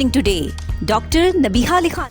Today, Dr. Nabiha Ali Khan.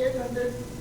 800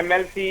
MLC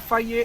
FIA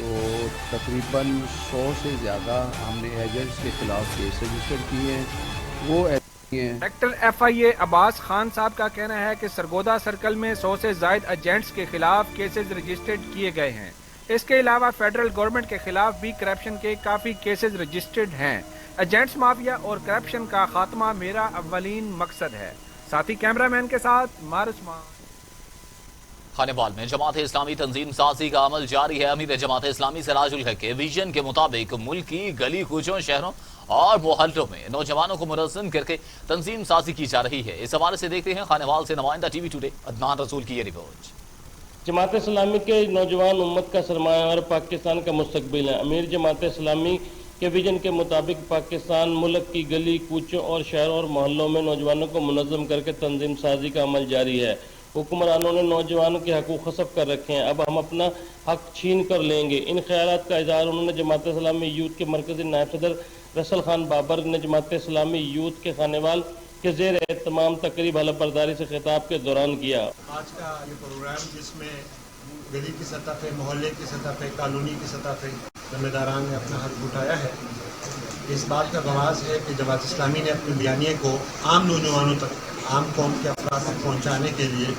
تو تقریباً 100 سے زیادہ ہم نے ایجنٹس کے خلاف کیس رجسٹر کیے ہیں. وہ ڈائریکٹر ایف آئی اے عباس خان صاحب کا کہنا ہے کہ سرگودا سرکل میں 100 سے زائد ایجنٹس کے خلاف کیسز رجسٹرڈ کیے گئے ہیں. اس کے علاوہ فیڈرل گورنمنٹ کے خلاف بھی کرپشن کے کافی کیسز رجسٹرڈ ہیں. ایجنٹس مافیا اور کرپشن کا خاتمہ میرا اولین مقصد ہے. ساتھی کیمرہ مین کے ساتھ مارس مان. خانوال میں جماعت اسلامی تنظیم سازی کا عمل جاری ہے. امیر جماعت اسلامی سراج الحق کے ویژن کے مطابق ملک کی گلی کوچوں، شہروں اور محلوں میں نوجوانوں کو منظم کر کے تنظیم سازی کی جا رہی ہے. اس حوالے سے دیکھتے ہیں خانوال سے نمائندہ ٹی وی ٹوڈے عدنان رسول کی یہ رپورٹ. جماعت اسلامی کے نوجوان امت کا سرمایہ اور پاکستان کا مستقبل ہے. امیر جماعت اسلامی کے ویژن کے مطابق پاکستان ملک کی گلی کوچوں اور شہروں اور محلوں میں نوجوانوں کو منظم کر کے تنظیم سازی کا عمل جاری ہے. حکمرانوں نے نوجوانوں کے حقوق غصب کر رکھے ہیں، اب ہم اپنا حق چھین کر لیں گے. ان خیالات کا اظہار انہوں نے جماعت اسلامی یوتھ کے مرکزی نائب صدر رسل خان بابر نے جماعت اسلامی یوتھ کے خانوال کے زیر اہتمام تقریب حلف برداری سے خطاب کے دوران کیا. آج کا یہ پروگرام جس میں گلی کی سطح پہ، محلے کی سطح پہ، کالونی کی سطح پہ ذمہ داران نے اپنا حق اٹھایا ہے، اس بات کا گواز ہے کہ جماعت اسلامی نے اپنے بیانیے کو عام نوجوانوں تک، عام قوم کے افراد تک پہنچانے کے لیے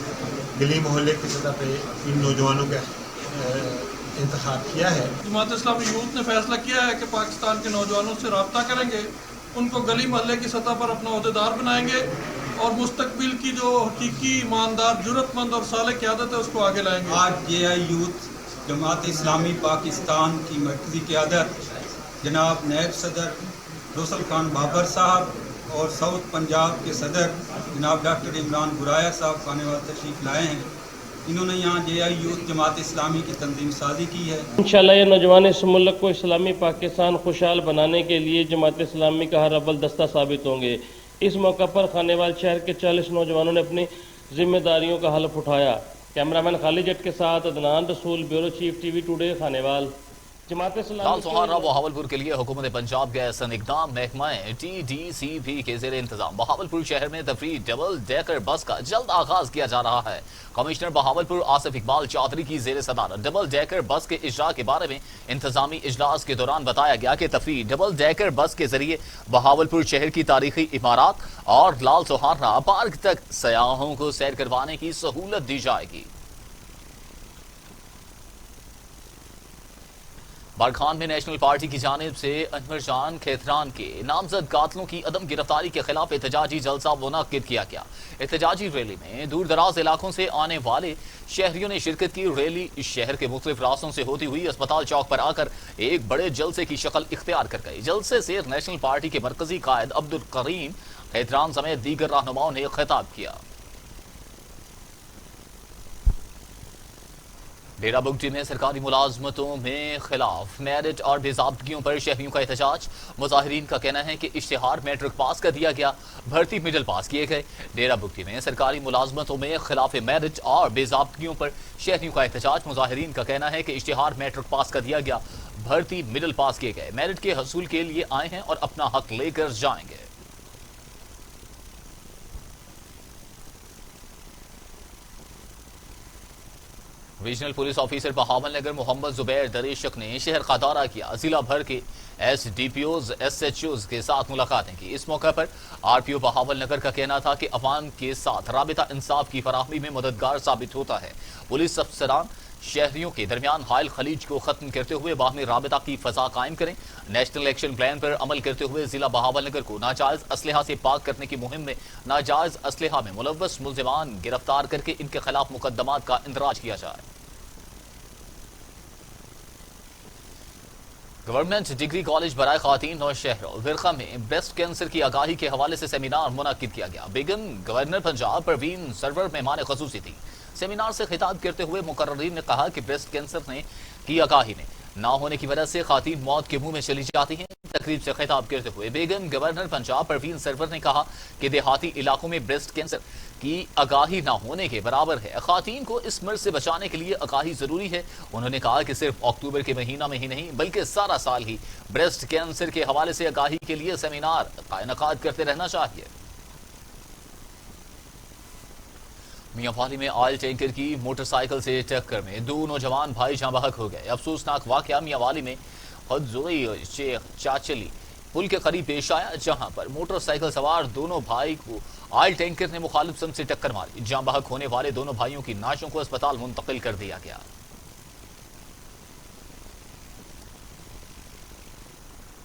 گلی محلے کی سطح پہ ان نوجوانوں کا انتخاب کیا ہے. جماعت اسلامی یوتھ نے فیصلہ کیا ہے کہ پاکستان کے نوجوانوں سے رابطہ کریں گے، ان کو گلی محلے کی سطح پر اپنا عہدیدار بنائیں گے اور مستقبل کی جو حقیقی ایماندار جرت مند اور صالح قیادت ہے اس کو آگے لائیں گے. آج جے آئی یوتھ جماعت اسلامی پاکستان کی مرکزی قیادت جناب نائب صدر رسل خان بابر صاحب اور ساؤتھ پنجاب کے صدر جناب ڈاکٹر عمران گرایا صاحب خانوال تشریف لائے ہیں. انہوں نے یہاں جے آئی یوتھ جماعت اسلامی کی تنظیم سازی کی ہے. انشاءاللہ یہ نوجوان اس ملک کو اسلامی پاکستان خوشحال بنانے کے لیے جماعت اسلامی کا ہر اول دستہ ثابت ہوں گے. اس موقع پر خانوال شہر کے 40 نوجوانوں نے اپنی ذمہ داریوں کا حلف اٹھایا. کیمرامین خالد جٹ کے ساتھ عدنان رسول، bureau chief T V today Khanewal. Jamaat Islami لال سہارا بہاولپور کے لیے حکومت پنجاب گیس اقدام محکمہ ٹی ڈی سی پی کے زیر انتظام بہاولپور شہر میں تفریح ڈبل ڈیکر بس کا جلد آغاز کیا جا رہا ہے. کمشنر بہاولپور آصف اقبال چودھری کی زیر صدارت ڈبل ڈیکر بس کے اجراء کے بارے میں انتظامی اجلاس کے دوران بتایا گیا کہ تفریح ڈبل ڈیکر بس کے ذریعے بہاولپور شہر کی تاریخی عمارات اور لال سہارا پارک تک سیاحوں کو سیر کروانے کی سہولت دی جائے گی. بارکھان میں نیشنل پارٹی کی جانب سے انور جان کھیتران کے نامزد قاتلوں کی عدم گرفتاری کے خلاف احتجاجی جلسہ منعقد کیا گیا. احتجاجی ریلی میں دور دراز علاقوں سے آنے والے شہریوں نے شرکت کی. ریلی شہر کے مختلف راستوں سے ہوتی ہوئی اسپتال چوک پر آ کر ایک بڑے جلسے کی شکل اختیار کر گئی. جلسے سے نیشنل پارٹی کے مرکزی قائد عبدالکریم کھیتران سمیت دیگر رہنماؤں نے خطاب کیا. ڈیرہ بگٹی میں سرکاری ملازمتوں میں خلاف میرٹ اور بے ضابطگیوں پر شہریوں کا احتجاج. مظاہرین کا کہنا ہے کہ اشتہار میٹرک پاس کر دیا گیا، بھرتی مڈل پاس کیے گئے. ڈیرہ بگٹی میں سرکاری ملازمتوں میں خلاف میرٹ اور بے ضابطگیوں پر شہریوں کا احتجاج. مظاہرین کا کہنا ہے کہ اشتہار میٹرک پاس کر دیا گیا، بھرتی مڈل پاس کیے گئے. میرٹ کے حصول کے لیے آئے ہیں اور اپنا حق لے کر جائیں گے. Regional police officer Bahawalnagar Muhammad Zubair Dreshak نے شہر کا دورہ کیا. ضلع بھر کے S D P Os, S H Os کے ساتھ ملاقاتیں کی. اس موقع پر R P O Bahawalnagar کا کہنا تھا کہ عوام کے ساتھ رابطہ انصاف کی فراہمی میں مددگار ثابت ہوتا ہے. پولیس افسران شہریوں کے درمیان حائل خلیج کو ختم کرتے ہوئے باہمی رابطہ کی فضا قائم کریں. نیشنل ایکشن پلان پر عمل کرتے ہوئے ضلع بہاول نگر کو ناجائز اسلحہ سے پاک کرنے کی مہم میں ناجائز اسلحہ میں ملوث ملزمان گرفتار کر کے ان کے خلاف مقدمات کا اندراج کیا جائے. گورنمنٹ ڈگری کالج برائے خواتین نوشہرہ ورقہ میں بریسٹ کینسر کی آگاہی کے حوالے سے سیمینار منعقد کیا گیا. بیگم گورنر پنجاب پروین سرور مہمان خصوصی تھی. سیمینار سے خطاب کرتے ہوئے مقررین نے کہا کہ بریسٹ کینسر کی آگاہی میں نہ ہونے کی وجہ سے خواتین موت کے منہ میں چلی جاتی ہیں. تقریب سے خطاب کرتے ہوئے بیگم گورنر پنجاب پروین سرور نے کہا کہ دیہاتی علاقوں میں بریسٹ کینسر کی آگاہی نہ ہونے کے برابر ہے. خواتین کو اس مرض سے بچانے کے لیے آگاہی ضروری ہے. انہوں نے کہا کہ صرف اکتوبر کے مہینہ میں ہی نہیں بلکہ سارا سال ہی بریسٹ کینسر کے حوالے سے آگاہی کے لیے سیمینار کا انعقاد کرتے رہنا چاہیے. میاں میں آئل ٹینکر کی موٹر سائیکل سے ٹکر میں 2 نوجوان بھائی جاں بحق ہو گئے۔ افسوسناک واقعہ میاں میں حدزوئی شیخ چاچلی پل کے قریب پیش آیا، جہاں پر موٹر سائیکل سوار دونوں بھائی کو آئل ٹینکر نے مخالف سمت سے ٹکر ماری۔ جاں بحق ہونے والے دونوں بھائیوں کی نعشوں کو اسپتال منتقل کر دیا گیا۔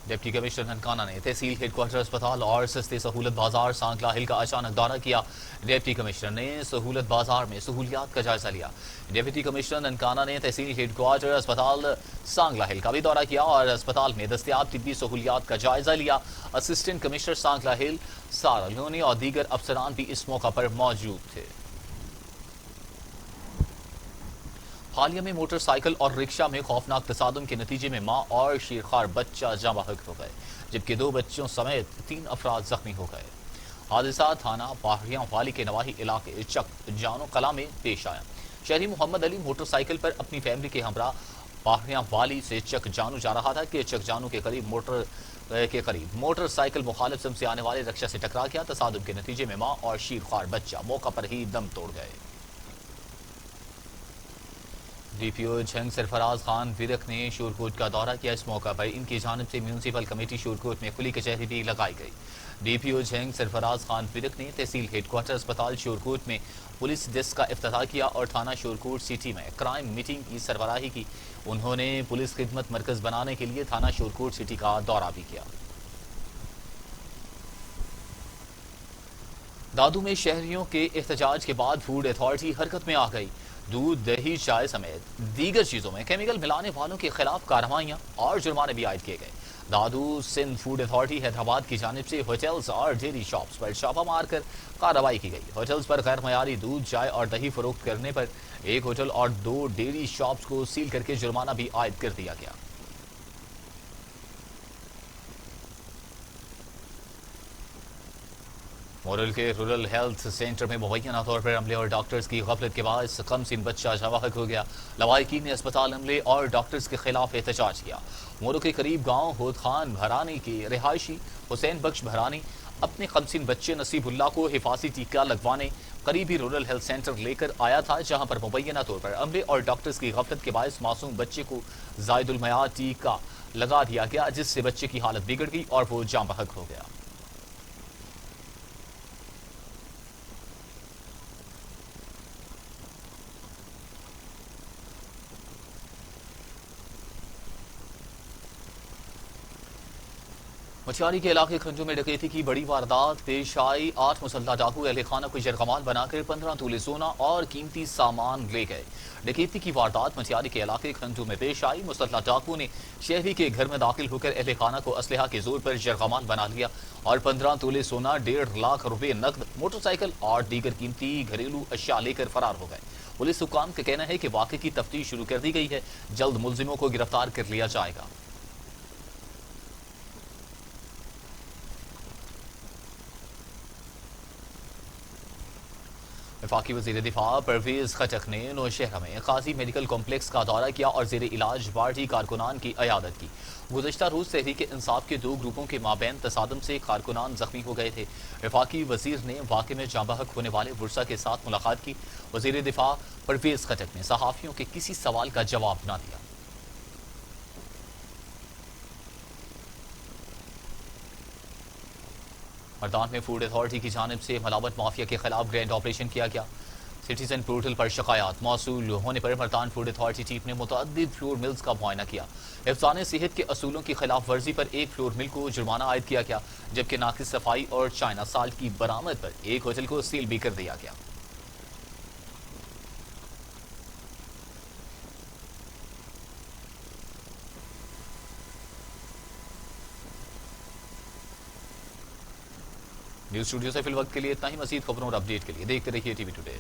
ڈپٹی کمشنر ننکانہ نے تحصیل ہیڈ کوارٹر اسپتال اور سستے سہولت بازار سانکلا ہل کا اچانک دورہ کیا۔ ڈپٹی کمشنر نے سہولت بازار میں سہولیات کا جائزہ لیا۔ ڈپٹی کمشنر ننکانہ نے تحصیل ہیڈ کوارٹر اسپتال سانکلا ہل کا بھی دورہ کیا اور اسپتال میں دستیاب طبی سہولیات کا جائزہ لیا۔ اسسٹنٹ کمشنر سانکلا ہل سارا لونی اور دیگر افسران بھی اس موقع پر موجود تھے۔ حالیہ میں موٹر سائیکل اور رکشہ میں خوفناک تصادم کے نتیجے میں ماں اور شیرخوار بچہ جاں بحق ہو گئے، جبکہ 2 بچوں سمیت 3 افراد زخمی ہو گئے۔ حادثہ تھانہ پاہڑیاں والی کے نواحی علاقے چک جانو کلا میں پیش آیا۔ شہری محمد علی موٹر سائیکل پر اپنی فیملی کے ہمراہ پاہڑیاں والی سے چک جانو جا رہا تھا کہ چک جانو کے قریب موٹر سائیکل مخالف سمت سے آنے والے رکشہ سے ٹکرا گیا۔ تصادم کے نتیجے میں ماں اور شیرخوار بچہ موقع پر ہی دم توڑ گئے۔ ڈی پی او جھنگ سرفراز خان ورک نے شورکوٹ کا دورہ کیا۔ اس موقع پر ان کی جانب سے میونسپل کمیٹی شورکوٹ میں کھلی کچہری بھی لگائی گئی۔ ڈی پی او جھنگ سرفراز خان ورک نے تحصیل ہیڈ کوارٹر اسپتال شورکوٹ میں پولیس ڈیسک کا افتتاح کیا اور تھانہ شورکوٹ سٹی میں کرائم میٹنگ کی سربراہی کی۔ انہوں نے پولیس خدمت مرکز بنانے کے لیے تھانہ شورکوٹ سٹی کا دورہ بھی کیا۔ دادو میں شہریوں کے احتجاج کے بعد فوڈ اتھارٹی حرکت میں آ گئی۔ دودھ، دہی، چائے سمیت دیگر چیزوں میں کیمیکل ملانے والوں کے خلاف کارروائیاں اور جرمانے بھی عائد کیے گئے۔ دادو سندھ فوڈ اتھارٹی حیدرآباد کی جانب سے ہوٹلز اور ڈیری شاپس پر چھاپہ مار کر کارروائی کی گئی۔ ہوٹلز پر غیر معیاری دودھ، چائے اور دہی فروخت کرنے پر 1 ہوٹل اور 2 ڈیری شاپس کو سیل کر کے جرمانہ بھی عائد کر دیا گیا۔ مورل کے رورل ہیلتھ سینٹر میں مبینہ طور پر عملے اور ڈاکٹرز کی غفلت کے باعث کمسن بچہ جاں بحق ہو گیا۔ لوائقین نے اسپتال عملے اور ڈاکٹرز کے خلاف احتجاج کیا۔ مورو کے قریب گاؤں ہود خان بھرانی کے رہائشی حسین بخش بھرانی اپنے کمسن بچے نصیب اللہ کو حفاظتی ٹیکہ لگوانے قریبی رورل ہیلتھ سینٹر لے کر آیا تھا، جہاں پر مبینہ طور پر عملے اور ڈاکٹرز کی غفلت کے باعث معصوم بچے کو زائد المیعاد ٹیکہ لگا دیا گیا، جس سے بچے کی حالت بگڑ گئی اور وہ جاں بحق ہو گیا۔ مچھیاری کے علاقے کھنجو میں ڈکیتی کی بڑی واردات پیش آئی۔ 8 مسلح ڈاکو اہل خانہ کو یرغمال بنا کر 15 تولے سونا اور قیمتی سامان لے گئے۔ ڈکیتی کی واردات مچھیاری کے علاقے کھنجو میں پیش آئی۔ مسلح ڈاکو نے شہری کے گھر میں داخل ہو کر اہل خانہ کو اسلحہ کے زور پر یرغمال بنا لیا اور 15 تولے سونا، 1.5 لاکھ روپے نقد، موٹر سائیکل اور دیگر قیمتی گھریلو اشیاء لے کر فرار ہو گئے۔ پولیس حکام کا کہنا ہے کہ واقعے کی تفتیش شروع کر دی گئی ہے، جلد ملزموں کو گرفتار کر لیا جائے گا۔ وفاقی وزیر دفاع پرویز خٹک نے نوشہرہ میں قاضی میڈیکل کمپلیکس کا دورہ کیا اور زیر علاج پارٹی کارکنان کی عیادت کی۔ گزشتہ روز تحریک انصاف کے 2 گروپوں کے مابین تصادم سے کارکنان زخمی ہو گئے تھے۔ وفاقی وزیر نے واقعے میں جاں بحق ہونے والے ورثاء کے ساتھ ملاقات کی۔ وزیر دفاع پرویز خٹک نے صحافیوں کے کسی سوال کا جواب نہ دیا۔ مردان میں فوڈ اتھارٹی کی جانب سے ملاوٹ مافیا کے خلاف گرینڈ آپریشن کیا گیا۔ سٹیزن پورٹل پر شکایات موصول ہونے پر مردان فوڈ اتھارٹی ٹیم نے متعدد فلور ملز کا معائنہ کیا۔ حفظان صحت کے اصولوں کی خلاف ورزی پر 1 فلور مل کو جرمانہ عائد کیا گیا، جبکہ ناقص صفائی اور چائنا سالٹ کی برآمد پر 1 ہوٹل کو سیل بھی کر دیا گیا۔ نیوز اسٹوڈیو سے فی الوقت کے لیے اتنا ہی۔ مزید خبروں اور اپڈیٹ کے لیے دیکھتے رہیے ٹی وی ٹوڈے۔